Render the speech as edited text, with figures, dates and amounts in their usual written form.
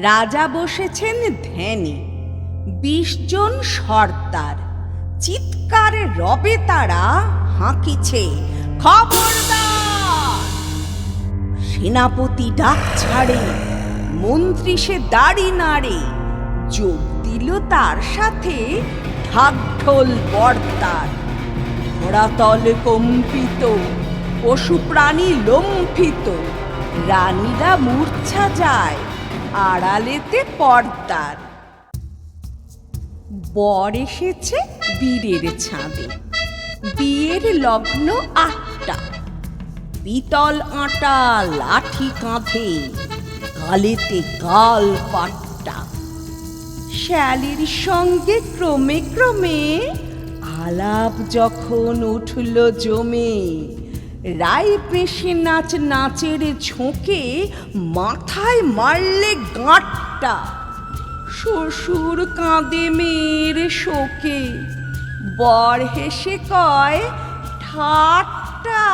রাজা বসেছেন ধ্যানে, 20 জন সর্দার, চিৎকারে রবে তারা হাঁকিছে, খবরদার! সেনাপতি ডাক ছাড়ে, মন্ত্রী সে দাড়ি নাড়ে, যোগ দিল তার সাথে ঢাকঢোল বর্তার। ধরাতল কম্পিত, পশু প্রাণী লম্ফিত, রানীরা মূর্ছা যায় আড়ালেতে পর্দার। বর এসেছে বীরের ছাদে, বিয়ের লগ্ন 8টা, পিতল আটা লাঠি কাঁধে, গালেতে গাল পাট্টা। শ্যালীর সঙ্গে ক্রমে ক্রমে আলাপ যখন উঠল জমে, রায় পেশে নাচ নাচের ঝোঁকে মাথায় মারলে গাঁটটা। শ্বশুর কাঁদে মেয়ের শোকে, বর হেসে কয় ঠাট্টা।